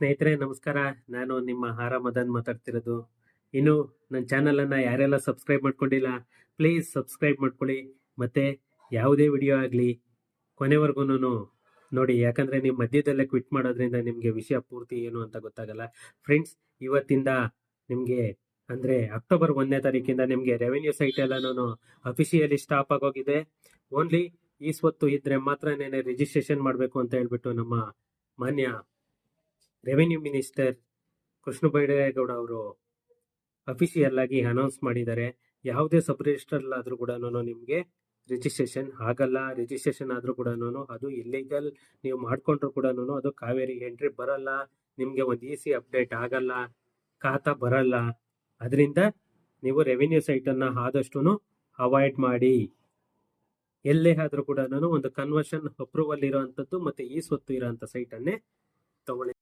ಸ್ನೇಹಿತರೆ ನಮಸ್ಕಾರ. ನಾನು ನಿಮ್ಮ ಆರ ಮದನ್ ಮಾತಾಡ್ತಿರೋದು. ಇನ್ನು ನನ್ನ ಚಾನಲನ್ನು ಯಾರೆಲ್ಲ ಸಬ್ಸ್ಕ್ರೈಬ್ ಮಾಡ್ಕೊಂಡಿಲ್ಲ ಪ್ಲೀಸ್ ಸಬ್ಸ್ಕ್ರೈಬ್ ಮಾಡ್ಕೊಳ್ಳಿ. ಮತ್ತು ಯಾವುದೇ ವಿಡಿಯೋ ಆಗಲಿ ಕೊನೆವರೆಗೂ ನೋಡಿ, ಯಾಕಂದರೆ ನೀವು ಮಧ್ಯದಲ್ಲೇ ಕ್ವಿಟ್ ಮಾಡೋದ್ರಿಂದ ನಿಮಗೆ ವಿಷಯ ಪೂರ್ತಿ ಏನು ಅಂತ ಗೊತ್ತಾಗಲ್ಲ. ಫ್ರೆಂಡ್ಸ್, ಇವತ್ತಿಂದ ನಿಮಗೆ ಅಂದರೆ ಅಕ್ಟೋಬರ್ 1ನೇ ತಾರೀಕಿಂದ ನಿಮಗೆ ರೆವೆನ್ಯೂ ಸೈಟ್ ಎಲ್ಲನೂ ಅಫಿಷಿಯಲಿ ಸ್ಟಾಪ್ ಆಗೋಗಿದೆ. ಓನ್ಲಿ ಈ ಸ್ವತ್ತು ಇದ್ದರೆ ಮಾತ್ರ ರಿಜಿಸ್ಟ್ರೇಷನ್ ಮಾಡಬೇಕು ಅಂತ ಹೇಳ್ಬಿಟ್ಟು ನಮ್ಮ ಮಾನ್ಯ ರೆವೆನ್ಯೂ ಮಿನಿಸ್ಟರ್ ಕೃಷ್ಣ ಬೈರೇಗೌಡ ಅವರು ಅಫಿಷಿಯಲ್ ಆಗಿ ಅನೌನ್ಸ್ ಮಾಡಿದ್ದಾರೆ. ಯಾವುದೇ ಸಬ್ ರಿಜಿಸ್ಟರ್ ಆದರೂ ಕೂಡ ನಿಮಗೆ ರಿಜಿಸ್ಟ್ರೇಷನ್ ಆಗಲ್ಲ. ರಿಜಿಸ್ಟ್ರೇಷನ್ ಆದರೂ ಕೂಡ ಅದು ಇಲ್ಲಿಗಲ್ ನೀವು ಮಾಡ್ಕೊಂಡ್ರು ಕೂಡ ಅದು ಕಾವೇರಿ ಎಂಟ್ರಿ ಬರಲ್ಲ. ನಿಮಗೆ ಒಂದು ಇ-ಸಿ ಅಪ್ಡೇಟ್ ಆಗಲ್ಲ, ಖಾತಾ ಬರಲ್ಲ. ಅದರಿಂದ ನೀವು ರೆವೆನ್ಯೂ ಸೈಟನ್ನು ಆದಷ್ಟು ಅವಾಯ್ಡ್ ಮಾಡಿ. ಎಲ್ಲೇ ಆದರೂ ಕೂಡ ಒಂದು ಕನ್ವರ್ಷನ್ ಅಪ್ರೂವಲ್ ಇರೋವಂಥದ್ದು ಮತ್ತು ಈ ಸ್ವತ್ತು ಇರೋಂಥ ಸೈಟನ್ನೇ ತಗೊಳ್ಳಿ.